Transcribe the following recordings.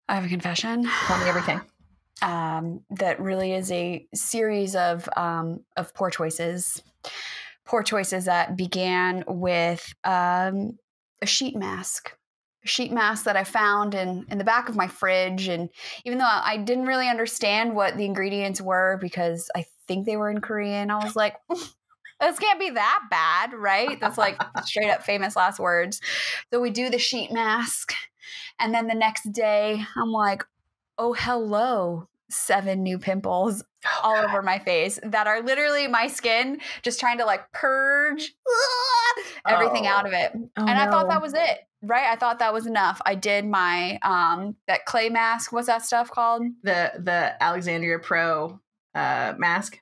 I have a confession. Tell me everything. That really is a series of poor choices. Poor choices that began with a sheet mask. A sheet mask that I found in the back of my fridge. And even though I didn't really understand what the ingredients were because I think they were in Korean, I was like, this can't be that bad, right? That's like straight up famous last words. So we do the sheet mask. And then the next day, I'm like, oh, hello. 7 new pimples all over my face that are literally my skin just trying to like purge everything out of it. I thought that was it, right? I thought that was enough. I did my that clay mask. What's that stuff called? The Alexandria Pro mask.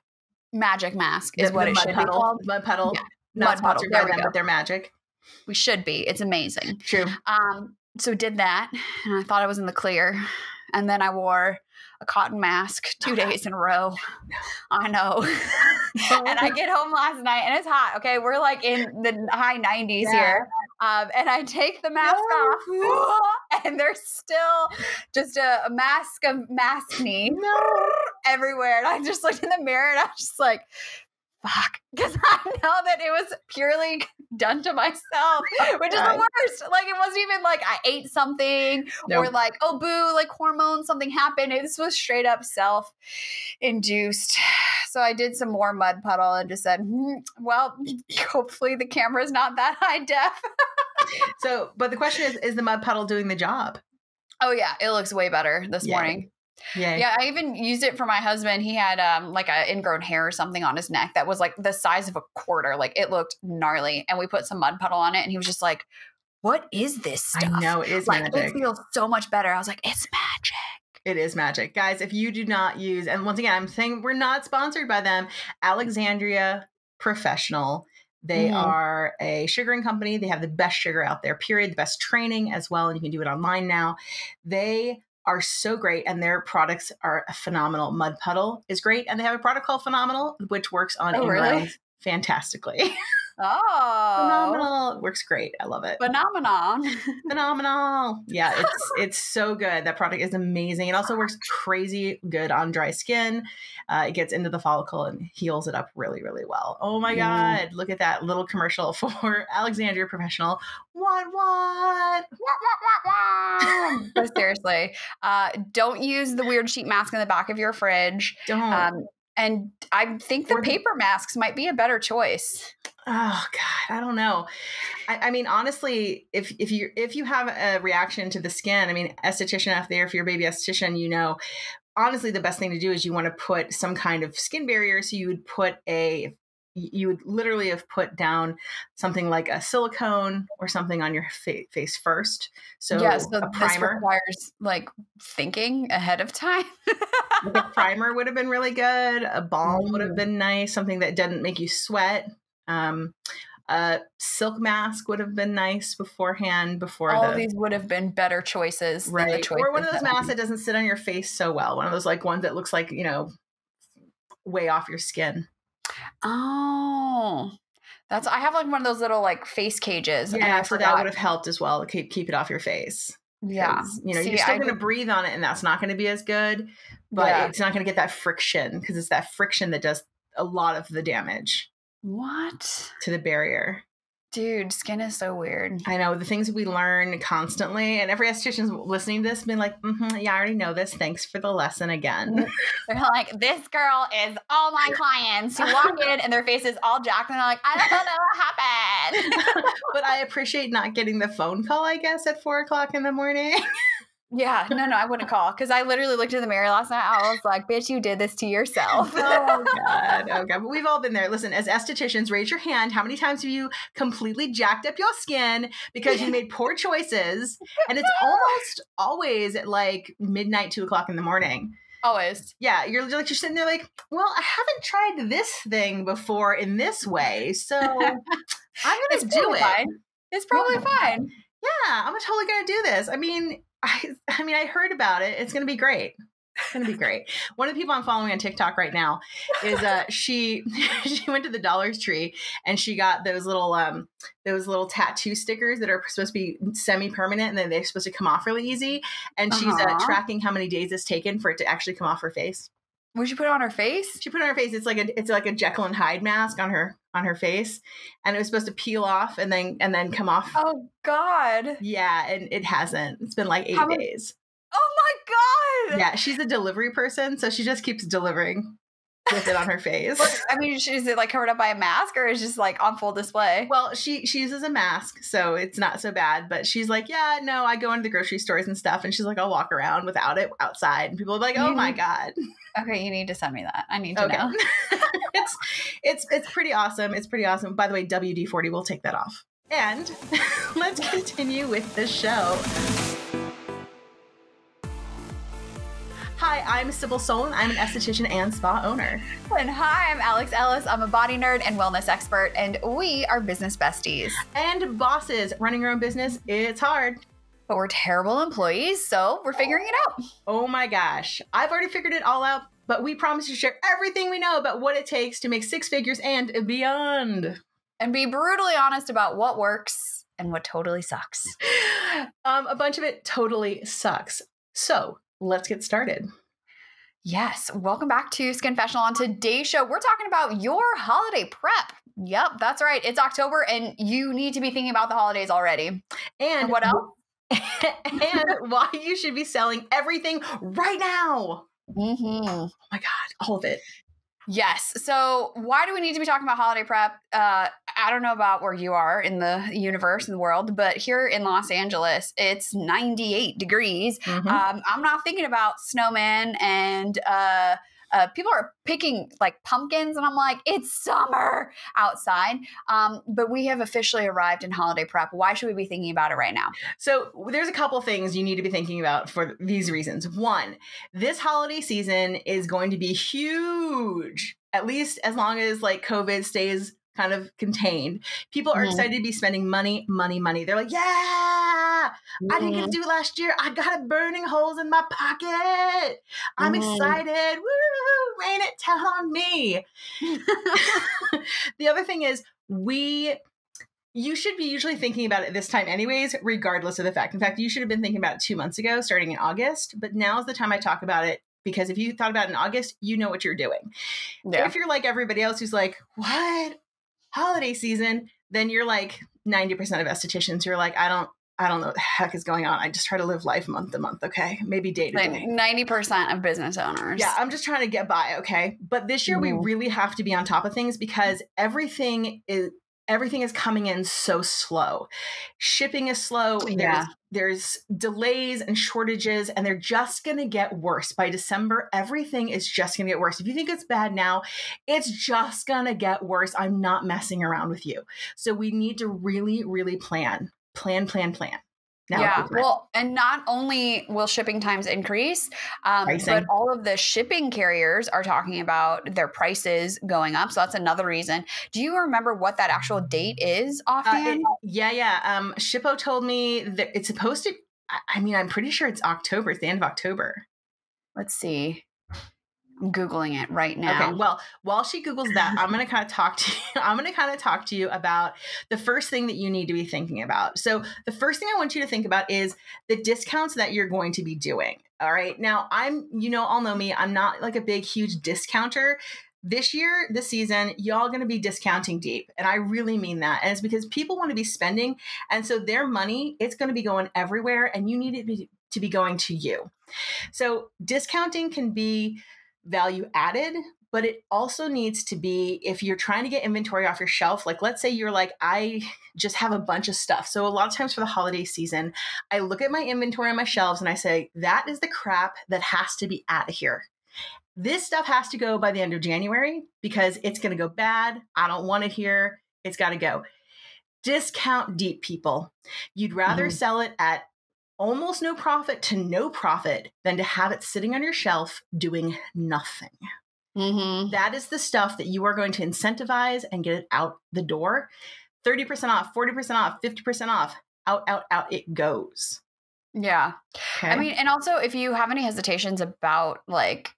Magic mask is what it should be called. Mud puddle. Yeah. Not sponsored by them, but they're magic. We should be. It's amazing. True. So did that, and I thought I was in the clear. And then I wore a cotton mask 2 days in a row. I know. And I get home last night and it's hot. Okay. We're like in the high 90s here. And I take the mask off and there's still just a mask of maskne everywhere. And I just looked in the mirror and I was just like, fuck, because I know that it was purely done to myself, which is the worst. Like, it wasn't even like I ate something or like, oh, boo, like hormones, something happened. This was straight up self-induced. So I did some more mud puddle and just said, well, hopefully the camera's not that high def. So, but the question is the mud puddle doing the job? Oh, yeah. It looks way better this morning. Yeah, I even used it for my husband. He had like an ingrown hair or something on his neck that was like the size of a quarter. Like it looked gnarly. And we put some mud puddle on it and he was just like, what is this stuff? I know, it is like, magic. It feels so much better. I was like, it's magic. It is magic. Guys, if you do not use, and once again, I'm saying we're not sponsored by them, Alexandria Professional. They are a sugaring company. They have the best sugar out there, period. The best training as well. And you can do it online now. They are so great, and their products are phenomenal. Mud Puddle is great, and they have a product called Phenomenal, which works on ingrows fantastically. Phenomenal. It works great. I love it. Phenomenal. Yeah, it's so good. That product is amazing. It also works crazy good on dry skin. It gets into the follicle and heals it up really, really well. Oh my God. Look at that little commercial for Alexandria Professional. What? But seriously, don't use the weird sheet mask in the back of your fridge. Don't. And I think the paper masks might be a better choice. Oh God, I don't know. I mean, honestly, if you have a reaction to the skin, I mean, esthetician out there, if you're a baby esthetician, you know, honestly, the best thing to do is you want to put some kind of skin barrier. So you would literally have put down something like a silicone or something on your face first. So a primer. This requires like thinking ahead of time. Like a primer would have been really good. A balm would have been nice. Something that doesn't make you sweat. A silk mask would have been nice beforehand. All these would have been better choices. Right. Or one of those masks that doesn't sit on your face so well. One of those like ones that looks like, you know, way off your skin. Oh, I have like one of those little like face cages. Yeah, so that would have helped as well to keep it off your face. Yeah. You know, you're still going to breathe on it and that's not going to be as good, but it's not going to get that friction because it's that friction that does a lot of the damage. What? To the barrier. Dude, skin is so weird. I know, the things we learn constantly, and every esthetician's listening to this been like, yeah, I already know this. Thanks for the lesson again. They're like, this girl is all my clients who walk in and their face is all jacked and they're like, I don't know what happened. But I appreciate not getting the phone call, I guess, at 4:00 in the morning. Yeah, no, I wouldn't call because I literally looked in the mirror last night. I was like, bitch, you did this to yourself. Oh, God. Okay. But we've all been there. Listen, as estheticians, raise your hand. How many times have you completely jacked up your skin because you made poor choices? And it's almost always at like midnight, 2:00 in the morning. Always. Yeah. You're sitting there like, well, I haven't tried this thing before in this way. So I'm going to do it. Fine. It's probably fine. Yeah. I'm totally going to do this. I mean, I heard about it. It's going to be great. going to be great. One of the people I'm following on TikTok right now is she went to the Dollar Tree and she got those little tattoo stickers that are supposed to be semi-permanent and then they're supposed to come off really easy. And she's tracking how many days it's taken for it to actually come off her face. Would you put it on her face? She put it on her face. It's like a Jekyll and Hyde mask on her face, and it was supposed to peel off and then come off. Oh God! Yeah, and it hasn't. It's been like 8 days. Oh my God! Yeah, she's a delivery person, so she just keeps delivering with it on her face. I mean, is it like covered up by a mask, or is it just like on full display? Well, she uses a mask, so it's not so bad. But she's like, yeah, no, I go into the grocery stores and stuff, and she's like, I'll walk around without it outside, and people are like, oh my God. Okay, you need to send me that. I need to know. It's pretty awesome. It's pretty awesome. By the way, WD-40 will take that off. And let's continue with the show. Hi, I'm Sybil Solon. I'm an esthetician and spa owner. And hi, I'm Alex Ellis. I'm a body nerd and wellness expert, and we are business besties. And bosses, running your own business, it's hard. But we're terrible employees, so we're figuring it out. Oh my gosh. I've already figured it all out, but we promise to share everything we know about what it takes to make 6 figures and beyond. And be brutally honest about what works and what totally sucks. A bunch of it totally sucks. So let's get started. Yes. Welcome back to Skinfessional. On today's show, we're talking about your holiday prep. Yep, that's right. It's October and you need to be thinking about the holidays already. And what else? And why you should be selling everything right now. Mm-hmm. Oh my God, all of it. Yes. So why do we need to be talking about holiday prep? I don't know about where you are in the universe, in the world, but here in Los Angeles, it's 98 degrees. Mm-hmm. I'm not thinking about snowmen and people are picking like pumpkins and I'm like, it's summer outside. But we have officially arrived in holiday prep. Why should we be thinking about it right now? So there's a couple things you need to be thinking about for these reasons. One, this holiday season is going to be huge, at least as long as like COVID stays kind of contained. People are excited to be spending money. They're like, yeah, I didn't get to do it last year. I got it burning holes in my pocket. I'm excited. Woo, rain it down on me. The other thing is you should be usually thinking about it this time anyways, regardless of the fact. In fact, you should have been thinking about it 2 months ago, starting in August. But now is the time I talk about it. Because if you thought about it in August, you know what you're doing. Yeah. If you're like everybody else who's like, what? Holiday season, then you're like 90% of estheticians. You're like, I don't know what the heck is going on. I just try to live life month to month. Okay. Maybe day to day. 90% of business owners. Yeah. I'm just trying to get by. Okay. But this year we really have to be on top of things because everything is coming in so slow. Shipping is slow. Yeah. There's delays and shortages, and they're just going to get worse. By December, everything is just going to get worse. If you think it's bad now, it's just going to get worse. I'm not messing around with you. So we need to really, really plan. Now, yeah. Well, and not only will shipping times increase, but all of the shipping carriers are talking about their prices going up. So that's another reason. Do you remember what that actual date is offhand? Yeah. Shippo told me that it's supposed to, I'm pretty sure it's October. It's the end of October. Let's see. I'm Googling it right now. Okay. Well, while she Googles that, I'm going to kind of talk to you about the first thing that you need to be thinking about. So the first thing I want you to think about is the discounts that you're going to be doing. All right. Now all know me. I'm not like a big, huge discounter. This season, y'all going to be discounting deep. And I really mean that. And it's because people want to be spending. And so their money, it's going to be going everywhere and you need it to be going to you. So discounting can be value added, but it also needs to be, if you're trying to get inventory off your shelf, like let's say you're like, I just have a bunch of stuff. So a lot of times for the holiday season, I look at my inventory on my shelves and I say, that is the crap that has to be out of here. This stuff has to go by the end of January because it's going to go bad. I don't want it here. It's got to go. Discount deep, people. You'd rather sell it at almost no profit to no profit than to have it sitting on your shelf doing nothing. That is the stuff that you are going to incentivize and get it out the door. 30% off, 40% off, 50% off, out it goes. Yeah. I Okay. mean, and also if you have any hesitations about like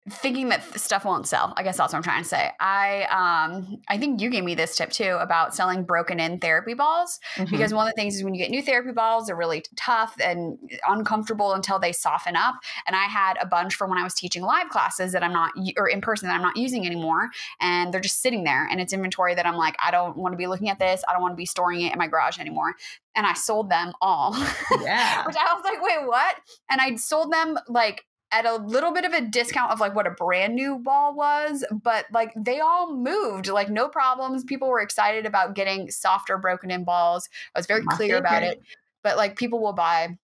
thinking that stuff won't sell. I guess that's what I'm trying to say. I think you gave me this tip too about selling broken in therapy balls, because Mhm. one of the things is when you get new therapy balls, they're really tough and uncomfortable until they soften up. And I had a bunch from when I was teaching live classes that I'm not, or in person, that I'm not using anymore, and they're just sitting there, and it's inventory that I'm like, I don't want to be looking at this. I don't want to be storing it in my garage anymore. And I sold them all, Yeah. which I was like, wait, what? And I sold them like at a little bit of a discount of like what a brand new ball was, but like they all moved, like no problems. People were excited about getting softer broken in balls. I was very My clear about favorite. it, but like people will buy.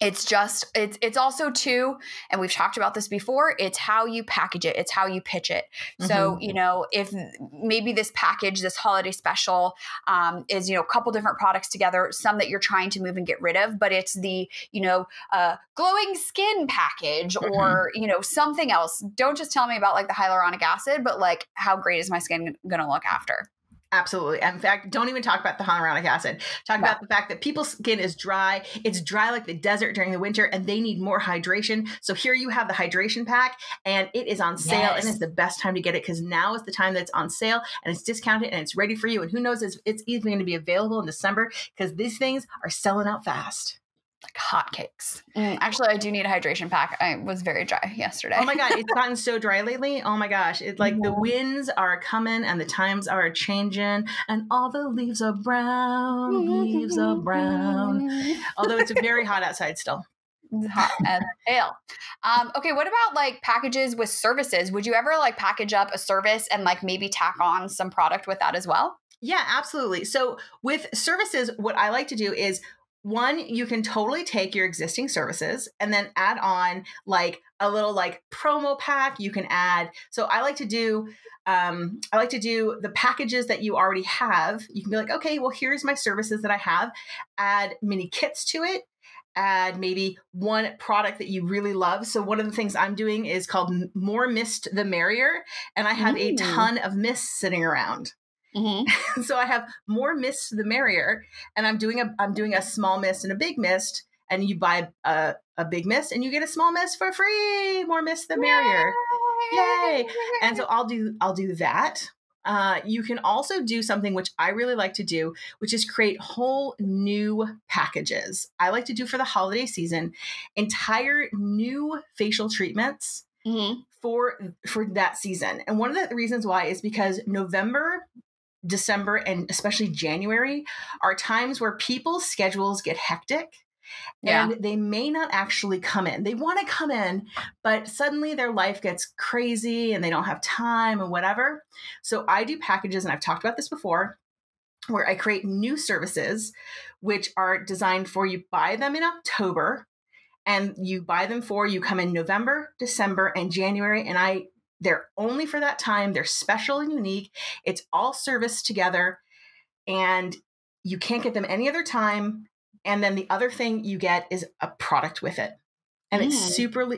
It's just it's also too, and we've talked about this before, it's how you package it, it's how you pitch it. So Mhm. if maybe this package, this holiday special, is a couple different products together, some that you're trying to move and get rid of, but it's the glowing skin package, Mhm. or something else. Don't just tell me about like the hyaluronic acid, but like how great is my skin gonna look after. Absolutely. In fact, don't even talk about the hyaluronic acid. Talk No. about the fact that people's skin is dry. It's dry like the desert during the winter, and they need more hydration. So here you have the hydration pack, and it is on sale, and Yes. it's the best time to get it because now is the time that it's on sale, and it's discounted, and it's ready for you. And who knows, it's even going to be available in December because these things are selling out fast. Like hotcakes. Actually, I do need a hydration pack. I was very dry yesterday. Oh my God, it's gotten so dry lately. Oh my gosh. It's like the Mhm. winds are coming and the times are changing and all the leaves are brown. Although it's very hot outside still. It's hot as hell. Okay, what about like packages with services? Would you ever like package up a service and like maybe tack on some product with that as well? Yeah, absolutely. So with services, what I like to do is one, you can totally take your existing services and then add on like a little like promo pack. You can add. So I like to do the packages that you already have. You can be like, okay, well, here's my services that I have. Add mini kits to it. Add maybe one product that you really love. So one of the things I'm doing is called More Mist the Merrier, and I have a Mm. ton of mist sitting around. Hmm. So I have more mists the merrier, and I'm doing a small mist and a big mist, and you buy a big mist and you get a small mist for free. More mist the merrier. Yay. And so I'll do that. You can also do something which I really like to do, which is create whole new packages. I like to do for the holiday season entire new facial treatments Hmm. for that season. And one of the reasons why is because November, December, and especially January are times where people's schedules get hectic Yeah. and they may not actually come in. They want to come in, but suddenly their life gets crazy and they don't have time and whatever. So I do packages, and I've talked about this before, where I create new services which are designed for you buy them in October, and you come in November, December, and January, and they're only for that time. They're special and unique. It's all serviced together, and you can't get them any other time. And then the other thing you get is a product with it, and Mm.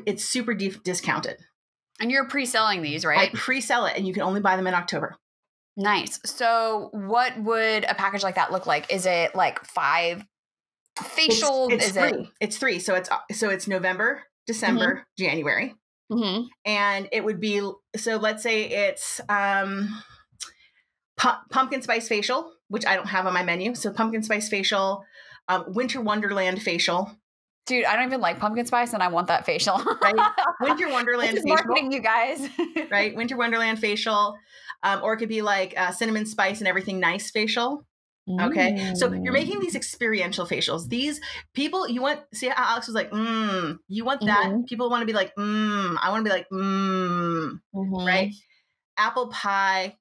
it's super discounted. And you're pre-selling these, I right? pre-sell it, and you can only buy them in October. Nice. So, what would a package like that look like? Is it like 5 It's facials? it's Is it? three. It's three. So it's November, Hmm. December, January, Hmm. and it would be so. Let's say it's pumpkin spice facial, which I don't have on my menu. So pumpkin spice facial, winter wonderland facial, Dude, I don't even like pumpkin spice, and I want that facial. right? Winter This wonderland is facial, marketing, you guys. right? Winter wonderland facial, or it could be like cinnamon spice and everything nice facial. Okay, so you're making Mm. these experiential facials. These people, you want, see how Alex was like, you want that? Mhm. People want to be like, I want to be like, right? Mhm. Apple pie,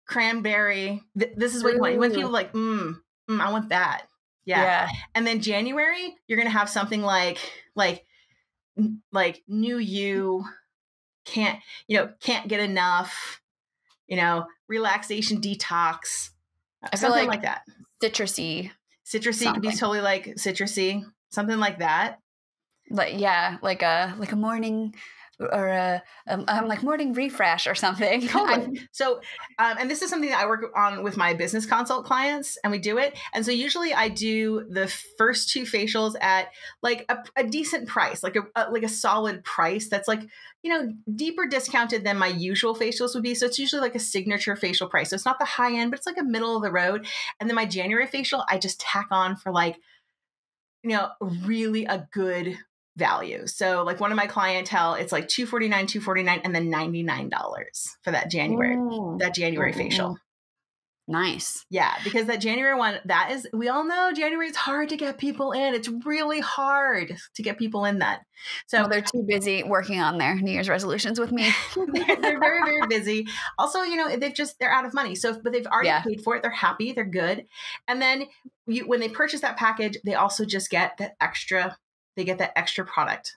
cranberry. This is what you want. You want people Ooh. like, I want that. Yeah. Yeah. And then January, you're gonna have something like new you, can't get enough, relaxation detox, I feel something like like that. citrusy Citrusy could be something. totally like citrusy, something like that. Like, yeah, like a or like morning refresh or something. Totally. So, and this is something that I work on with my business consult clients, and we do it. And so usually I do the first 2 facials at like a decent price, like a solid price that's like, deeper discounted than my usual facials would be. So it's usually like a signature facial price. So it's not the high end, but it's like a middle of the road. And then my January facial, I just tack on for like, really a good value. So like one of my clientele, it's like $249, and then $99 for that January facial. Nice. Yeah, because that January one, we all know January is hard to get people in. It's really hard to get people in that. So they're too busy working on their New Year's resolutions with me. they're very, very busy. Also, they're out of money. So, but they've already paid for it. They're happy. They're good. And then when they purchase that package, they also just get that extra product.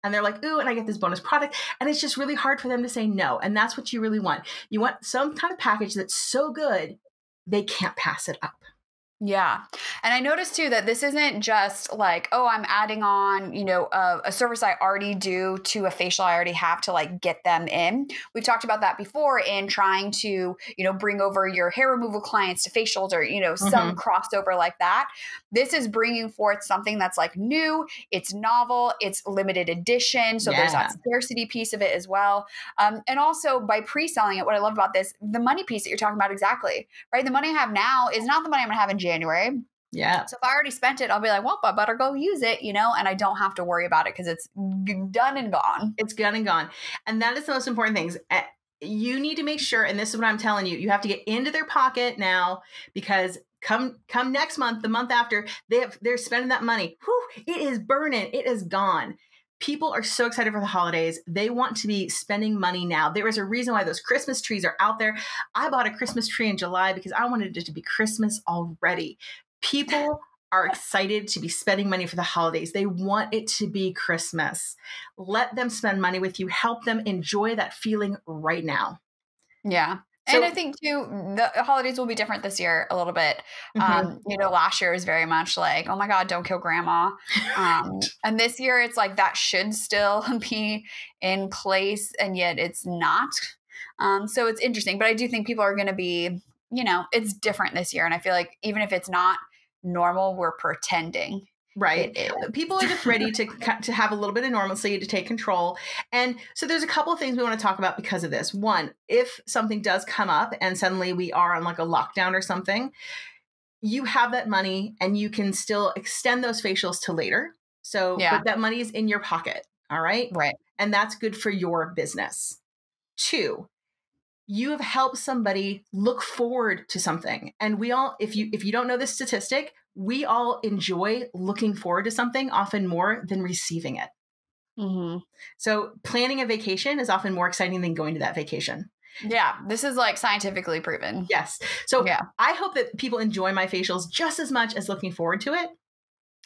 And they're like, ooh, and I get this bonus product. And it's just really hard for them to say no. And that's what you really want. You want some kind of package that's so good, they can't pass it up. Yeah. And I noticed too that this isn't just like, oh, I'm adding on, a service I already do to a facial I already have to like get them in. We've talked about that before in trying to, bring over your hair removal clients to facials or, some crossover like that. This is bringing forth something that's like new, it's novel, it's limited edition. So there's that scarcity piece of it as well. And also by pre-selling it, what I love about this, the money piece that you're talking about exactly, right? The money I have now is not the money I'm going to have in January. Yeah. So if I already spent it, I'll be like, well, I better go use it, and I don't have to worry about it because it's done and gone. It's done and gone. And that is the most important things. You need to make sure, and this is what I'm telling you, you have to get into their pocket now because come next month, the month after, they're spending that money. Whew, it is burning. It is gone. People are so excited for the holidays. They want to be spending money now. There is a reason why those Christmas trees are out there. I bought a Christmas tree in July because I wanted it to be Christmas already. People are excited to be spending money for the holidays. They want it to be Christmas. Let them spend money with you. Help them enjoy that feeling right now. Yeah. And I think too, the holidays will be different this year a little bit. Last year was very much like, oh my God, don't kill grandma. And this year it's like that should still be in place and yet it's not. So it's interesting, but I do think people are going to be, it's different this year. And I feel like even if it's not normal, we're pretending. Right. People are just ready to have a little bit of normalcy, to take control. And so there's a couple of things we want to talk about because of this. One, if something does come up and suddenly we are on like a lockdown or something, you have that money and you can still extend those facials to later. So but that money is in your pocket. All right. Right. And that's good for your business. 2, you have helped somebody look forward to something. And we all, if you don't know this statistic, we all enjoy looking forward to something often more than receiving it. Mm-hmm. So planning a vacation is often more exciting than going to that vacation. Yeah. This is like scientifically proven. Yes. So I hope that people enjoy my facials just as much as looking forward to it.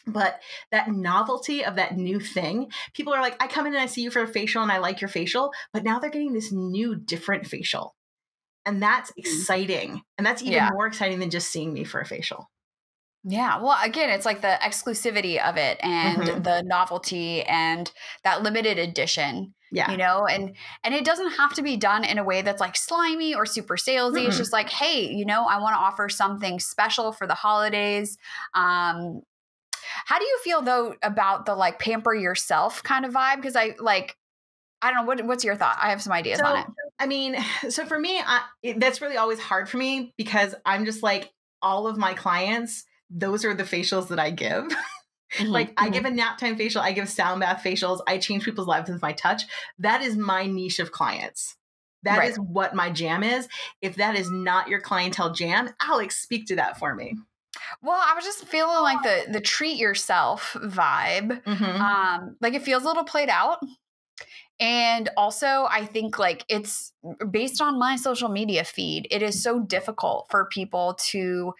But that novelty of that new thing, people are like, I come in and I see you for a facial and I like your facial, but now they're getting this new, different facial. And that's exciting. And that's even more exciting than just seeing me for a facial. Yeah. Well, again, it's like the exclusivity of it and the novelty and that limited edition, and it doesn't have to be done in a way that's like slimy or super salesy. It's just like, hey, I want to offer something special for the holidays. How do you feel though about the like pamper yourself kind of vibe? Because I don't know. What's your thought? I have some ideas on it. I mean, so for me, that's really always hard for me because I'm just like all of my clients, those are the facials that I give. I give a nap time facial. I give sound bath facials. I change people's lives with my touch. That is my niche of clients. That is what my jam is. If that is not your clientele jam, Alex, speak to that for me. Well, I was just feeling like the treat yourself vibe. Like it feels a little played out. And also I think like it's based on my social media feed. It is so difficult for people to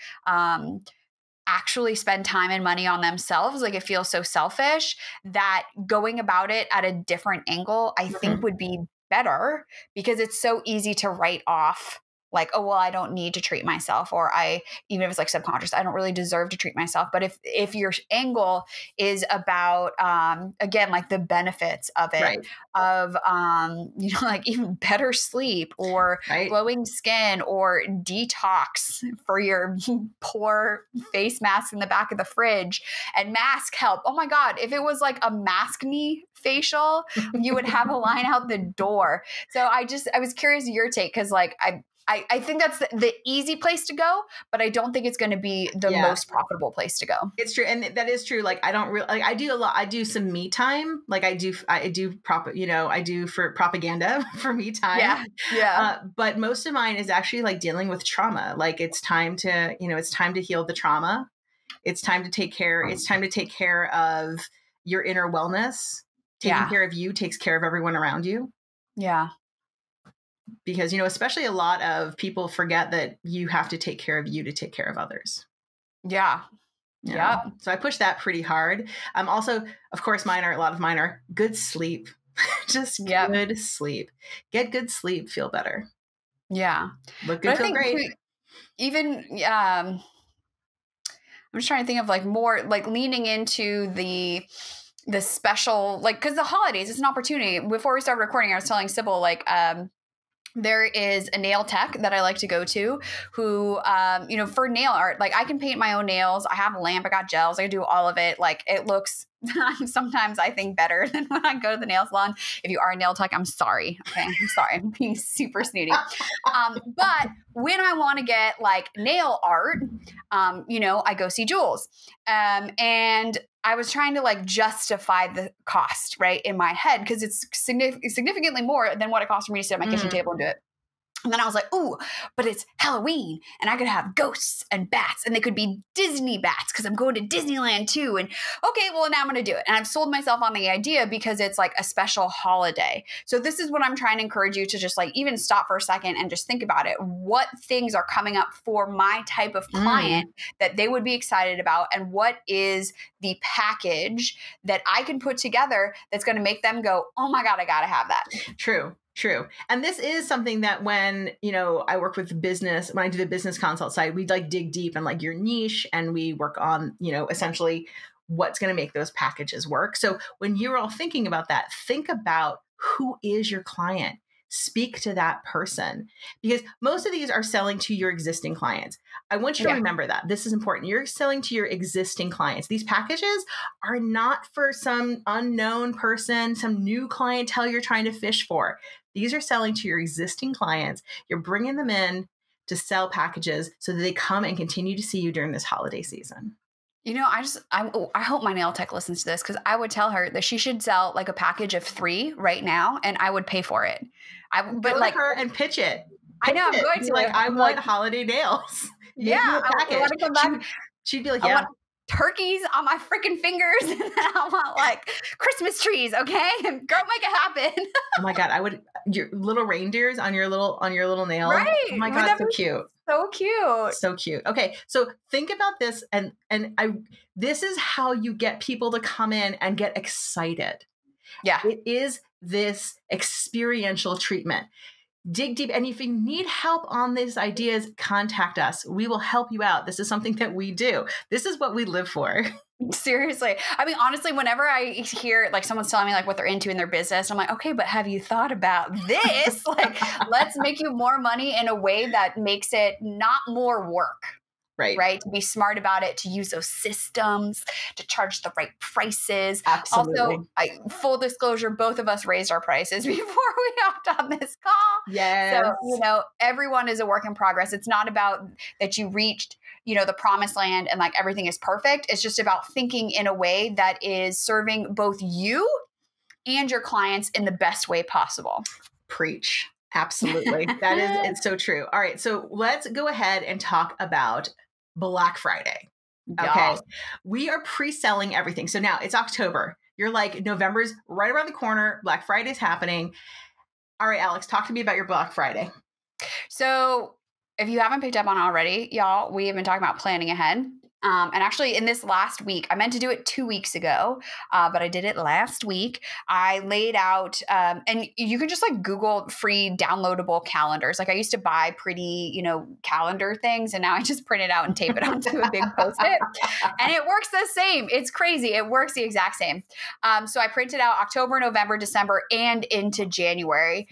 actually spend time and money on themselves. Like it feels so selfish that going about it at a different angle, I think would be better because it's so easy to write off like, oh, well, I don't need to treat myself, or even if it's like subconscious, I don't really deserve to treat myself. But if your angle is about, again, like the benefits of it, Right. of, like even better sleep or Right. glowing skin or detox for your poor face mask in the back of the fridge and mask help. Oh my God. If it was like a mask me facial, you would have a line out the door. So I was curious your take. Cause like, I think that's the easy place to go, but I don't think it's going to be the most profitable place to go. It's true. And that is true. Like, I don't really, like, I do a lot. I do some me time. Like I do for propaganda for me time. Yeah. Yeah. But most of mine is actually like dealing with trauma. Like it's time to heal the trauma. It's time to take care. It's time to take care of your inner wellness. Taking care of you takes care of everyone around you. Yeah. Because, especially a lot of people forget that you have to take care of you to take care of others. Yeah. Yeah. So I push that pretty hard. Also, of course, a lot of mine are good sleep. Just good sleep. Get good sleep, feel better. Yeah. Look good, feel great. Even, I'm just trying to think of like more like leaning into the special, like, cause the holidays, it's an opportunity. Before we started recording, I was telling Sybil, like, there is a nail tech that I like to go to who, for nail art, like I can paint my own nails. I have a lamp, I got gels, I do all of it. Like it looks sometimes I think better than when I go to the nail salon. If you are a nail tech, I'm sorry. Okay. I'm sorry. I'm being super snooty. But when I want to get like nail art, I go see Jules. And I was trying to like justify the cost, right, in my head, because it's significantly more than what it costs for me to sit at my kitchen table and do it. And then I was like, ooh, but it's Halloween and I could have ghosts and bats and they could be Disney bats because I'm going to Disneyland too. And okay, well, now I'm going to do it. And I've sold myself on the idea because it's like a special holiday. So this is what I'm trying to encourage you to just like even stop for a second and just think about it. What things are coming up for my type of client that they would be excited about? And what is the package that I can put together that's going to make them go, oh my God, I got to have that. True. And this is something that when, I work with business, when I do the business consult side, we like dig deep in like your niche and we work on, essentially what's going to make those packages work. So when you're all thinking about that, think about who is your client. Speak to that person because most of these are selling to your existing clients. I want you to remember that. This is important. You're selling to your existing clients. These packages are not for some unknown person, some new clientele you're trying to fish for. These are selling to your existing clients. You're bringing them in to sell packages so that they come and continue to see you during this holiday season. I hope my nail tech listens to this because I would tell her that she should sell like a package of 3 right now and I would pay for it. But like her and pitch it. I know. I'm going to. Like, I want holiday nails. Yeah. I want to come back. She'd be like, yeah. Turkeys on my freaking fingers and then I want like Christmas trees, okay? Girl, make it happen. Oh my God, your little reindeers on your little nails. Right. Oh my God, so cute. So cute. So cute. Okay, so think about this and this is how you get people to come in and get excited. Yeah. It is this experiential treatment. Dig deep. And if you need help on these ideas, contact us. We will help you out. This is something that we do. This is what we live for. Seriously. I mean, honestly, whenever I hear like someone's telling me like what they're into in their business, I'm like, okay, but have you thought about this? Like, let's make you more money in a way that makes it not more work. Right. To be smart about it, to use those systems, to charge the right prices. Absolutely. Also, full disclosure, both of us raised our prices before we hopped on this call. Yes. So, everyone is a work in progress. It's not about that you reached, the promised land and like everything is perfect. It's just about thinking in a way that is serving both you and your clients in the best way possible. Preach. Absolutely. It's so true. All right. So let's go ahead and talk about Black Friday. Okay. Yes. We are pre-selling everything. So now it's October. You're like, November's right around the corner. Black Friday's happening. All right, Alex, talk to me about your Black Friday. So if you haven't picked up on already, y'all, we have been talking about planning ahead. And actually in this last week, I meant to do it 2 weeks ago, but I did it last week. I laid out, and you can just like Google free downloadable calendars. Like I used to buy pretty, calendar things, and now I just print it out and tape it onto a big Post-it. And it works the same. It's crazy. It works the exact same. So I printed out October, November, December, and into January,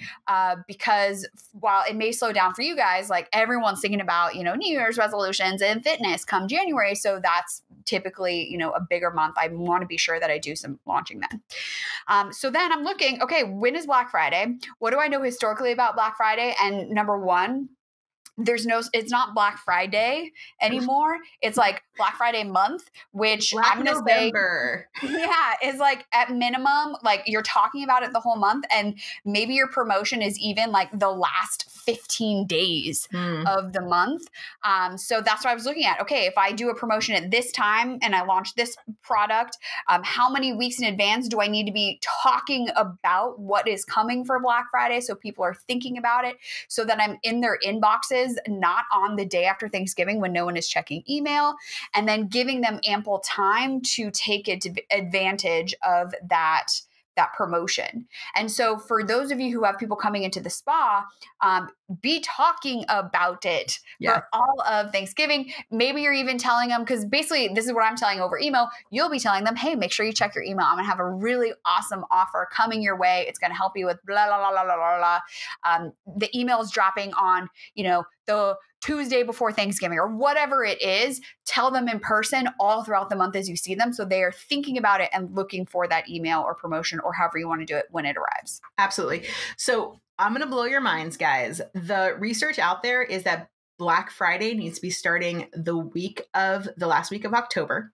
because while it may slow down for you guys, like everyone's thinking about, New Year's resolutions and fitness come January. So that's typically, a bigger month. I want to be sure that I do some launching then. So then I'm looking, okay, when is Black Friday? What do I know historically about Black Friday? And number one, it's not Black Friday anymore. It's like Black Friday month, which Black I'm going to November. Yeah, is like at minimum, like you're talking about it the whole month, and maybe your promotion is even like the last 15 days of the month. So that's what I was looking at. Okay, if I do a promotion at this time and I launch this product, how many weeks in advance do I need to be talking about what is coming for Black Friday so people are thinking about it, so that I'm in their inboxes, not on the day after Thanksgiving when no one is checking email, and then giving them ample time to take advantage of that promotion. And so for those of you who have people coming into the spa, be talking about it for all of Thanksgiving. Maybe you're even telling them, because basically this is what I'm telling over email. You'll be telling them, hey, make sure you check your email. I'm going to have a really awesome offer coming your way. It's going to help you with blah, blah, blah, blah, blah, blah. The email is dropping on, the Tuesday before Thanksgiving or whatever it is. Tell them in person all throughout the month as you see them, so they are thinking about it and looking for that email or promotion or however you want to do it when it arrives. Absolutely. So I'm going to blow your minds, guys. The research out there is that Black Friday needs to be starting the last week of October.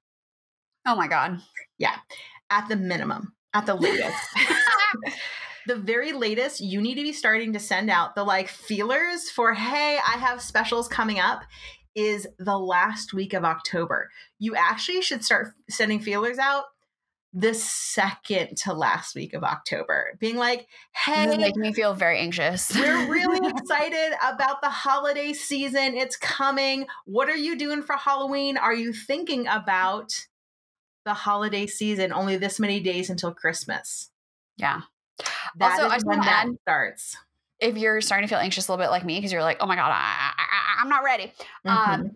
Oh my God. Yeah. At the minimum, at the latest. The very latest, you need to be starting to send out the feelers for, hey, I have specials coming up, is the last week of October. You actually should start sending feelers out the second to last week of October, being like, hey, this is making me feel very anxious. We're really excited about the holiday season. It's coming. What are you doing for Halloween? Are you thinking about the holiday season? Only this many days until Christmas. Yeah. That also, is when that starts. If you're starting to feel anxious a little bit like me, because you're like, oh my God, I'm not ready.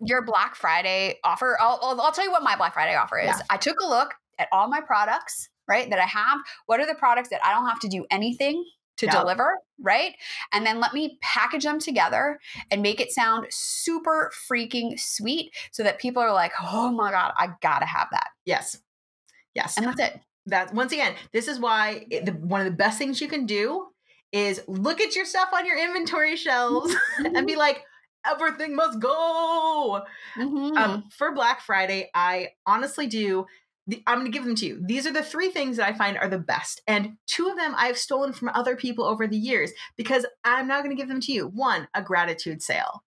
Your Black Friday offer, I'll tell you what my Black Friday offer is. Yeah. I took a look at all my products, right, that I have. What are the products that I don't have to do anything to deliver, right? And then let me package them together and make it sound super freaking sweet so that people are like, oh my God, I gotta have that. Yes. And that's it. That once again, this is why one of the best things you can do is look at your stuff on your inventory shelves and be like, everything must go. For Black Friday, I honestly do. I'm going to give them to you. These are the 3 things that I find are the best. And 2 of them I've stolen from other people over the years because I'm not going to give them to you. 1, a gratitude sale.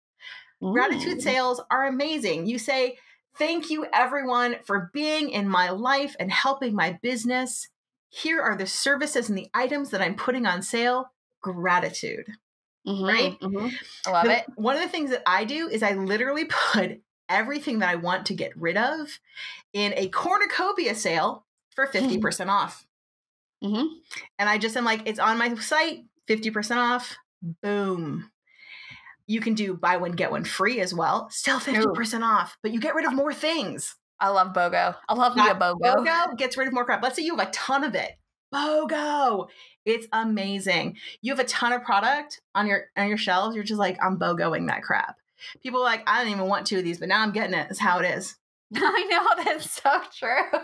Gratitude sales are amazing. You say, thank you, everyone, for being in my life and helping my business. Here are the services and the items that I'm putting on sale. Gratitude. Right? I love it. One of the things that I do is I literally put everything that I want to get rid of in a cornucopia sale for 50% off. And I just am like, it's on my site, 50% off. Boom. You can do buy one, get one free as well. Still 50% off, but you get rid of more things. I love BOGO. I love me a BOGO. BOGO gets rid of more crap. Let's say you have a ton of it. BOGO. It's amazing. You have a ton of product on your shelves. You're just like, I'm BOGOing that crap. People are like, I don't even want 2 of these, but now I'm getting it. That's how it is. I know. That's so true.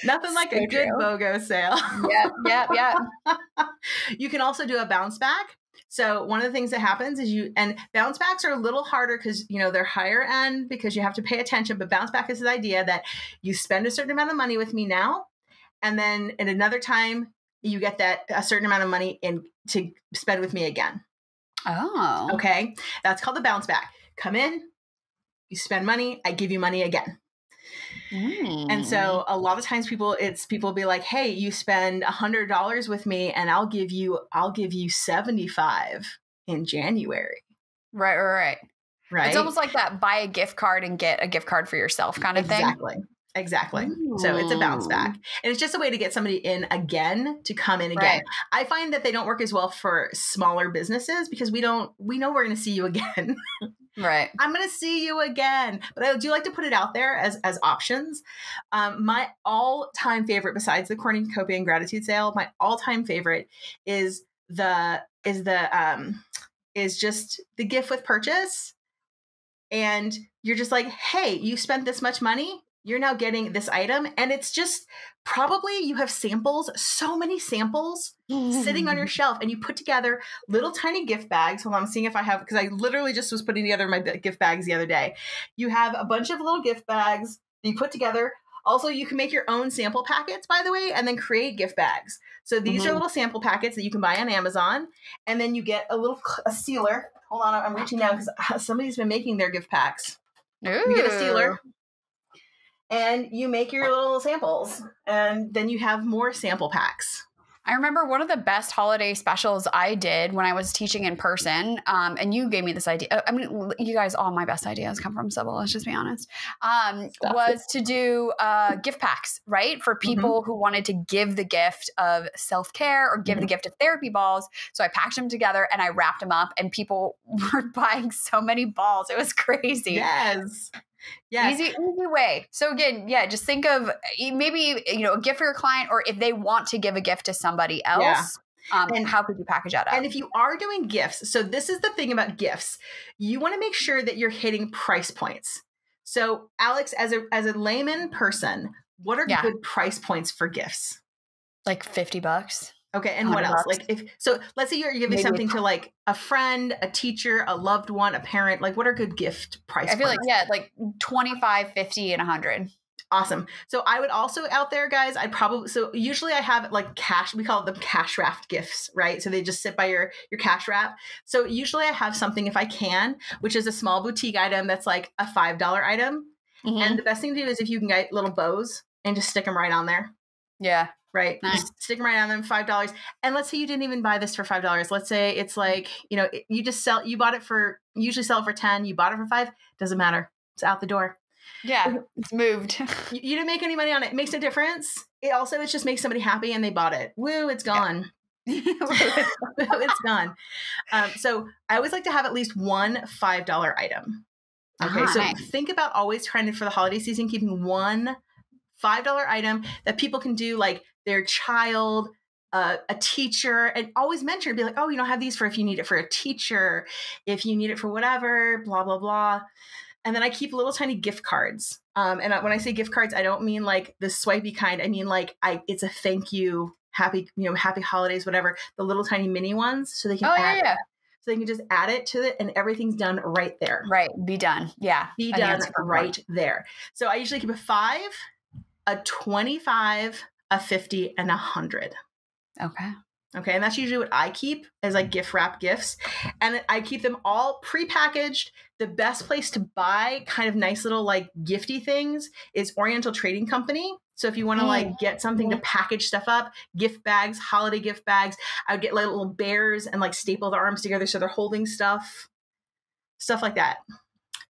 Nothing like a good BOGO sale. Yep. You can also do a bounce back. So one of the things that happens is and bounce backs are a little harder because, they're higher end because you have to pay attention. But bounce back is the idea that you spend a certain amount of money with me now. And then at another time, you get a certain amount of money to spend with me again. Oh. Okay. That's called the bounce back. Come in, you spend money, I give you money again. And so a lot of times people be like, hey, you spend $100 with me and I'll give you 75 in January. Right. right? It's almost like that buy a gift card and get a gift card for yourself kind of thing. Exactly. So it's a bounce back. And it's just a way to get somebody in again to come in again. Right. I find that they don't work as well for smaller businesses because we know we're going to see you again. Right. I'm going to see you again. But I do like to put it out there as options. My all-time favorite, besides the cornucopia and gratitude sale, my all-time favorite is just the gift with purchase. And you're just like, hey, you spent this much money. You're now getting this item. And it's just probably you have samples, so many samples sitting on your shelf, and you put together little tiny gift bags. Hold on, I'm seeing if I have, because I literally just was putting together my gift bags the other day. You have a bunch of little gift bags that you put together. Also, you can make your own sample packets, by the way, and then create gift bags. So these are little sample packets that you can buy on Amazon. And then you get a sealer. Hold on, I'm reaching down because somebody's been making their gift packs. Ooh. You get a sealer. And you make your little samples, and then you have more sample packs. I remember one of the best holiday specials I did when I was teaching in person, and you gave me this idea. I mean, you guys, all my best ideas come from Sybil, let's just be honest, was to do gift packs, right? For people who wanted to give the gift of self-care or give the gift of therapy balls. So I packed them together and I wrapped them up, and people were buying so many balls. It was crazy. Yes. Easy way. So again, just think of maybe, a gift for your client, or if they want to give a gift to somebody else, and how could you package that up? And if you are doing gifts, so this is the thing about gifts, you want to make sure that you're hitting price points. So Alex, as a layman person, what are good price points for gifts? Like $50. Okay. And what else? Like let's say you're giving something to like a friend, a teacher, a loved one, a parent, like what are good gift price points? I feel like, like 25, 50, and 100. Awesome. So I would also out there, guys, usually I have like cash, we call them cash wrapped gifts, right? So they just sit by your cash wrap. So usually I have something, if I can, which is a small boutique item that's like a $5 item. And the best thing to do is if you can get little bows and just stick them right on there. Yeah. Right. Nice. Just stick them right on them, $5. And let's say you didn't even buy this for $5. Let's say it's like, you bought it usually sell it for 10, you bought it for 5. Doesn't matter. It's out the door. Yeah. It's moved. You didn't make any money on it. It makes a difference. It just makes somebody happy and they bought it. Woo, it's gone. Yeah. It's gone. So I always like to have at least one $5 item. Okay. So think about always trying to, for the holiday season, keeping one $5 item that people can do, like their child, a teacher, and always mention, be like, oh, have these for if you need it for a teacher, if you need it for whatever, blah, blah, blah. And then I keep little tiny gift cards. And when I say gift cards, I don't mean like the swipey kind. I mean, like it's a thank you, happy holidays, whatever, the little tiny mini ones. So they can So they can just add it to it and everything's done right there. Right. Be done. Yeah. Be done right there. So I usually keep a 5, a 25, a 50, and 100. Okay. And that's usually what I keep as like gift wrap gifts. And I keep them all prepackaged. The best place to buy kind of nice little like gifty things is Oriental Trading Company. So if you want to like get something to package stuff up, gift bags, holiday gift bags, I would get like little bears and like staple the arms together so they're holding stuff like that.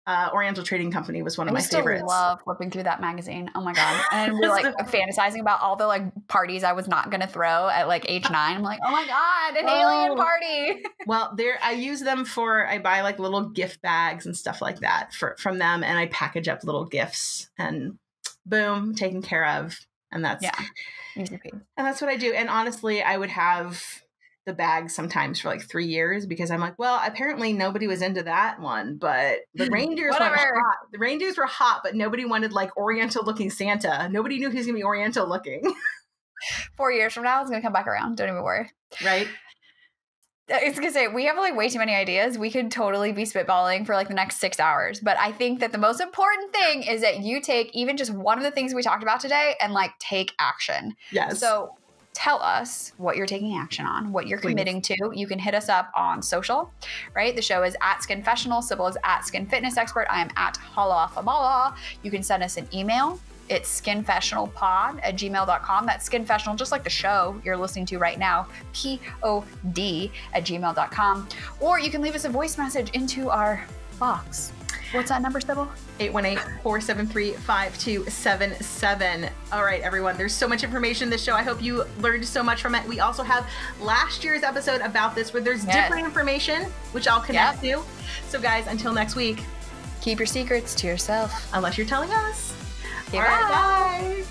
Oriental Trading Company was one of my favorites. I love flipping through that magazine. Oh my God. And we're like fantasizing about all the like parties I was not going to throw at like age 9. I'm like, oh my God, an alien party. Well, I use them I buy like little gift bags and stuff like that from them. And I package up little gifts and boom, taken care of. And that's, easy peasy. And that's what I do. And honestly, I would have the bag sometimes for like 3 years because I'm like, well, apparently nobody was into that one, but the reindeers were hot. The reindeers were hot, but nobody wanted like Oriental looking Santa. Nobody knew he was going to be Oriental looking. 4 years from now, it's going to come back around. Don't even worry. Right. I was going to say, we have like way too many ideas. We could totally be spitballing for like the next 6 hours. But I think that the most important thing is that you take even just one of the things we talked about today and like take action. Yes. So tell us what you're taking action on, what you're committing to. You can hit us up on social, right? The show is at Skinfessional. Sybil is at Skin Fitness Expert. I am at Hala Famala. You can send us an email. It's skinfessionalpod@gmail.com. That's Skinfessional, just like the show you're listening to right now, POD@gmail.com. Or you can leave us a voice message into our box. What's that number, Sybil? 818-473-5277. All right, everyone. There's so much information in this show. I hope you learned so much from it. We also have last year's episode about this where there's different information, which I'll connect to. So guys, until next week, keep your secrets to yourself. Unless you're telling us. Okay, all right, bye.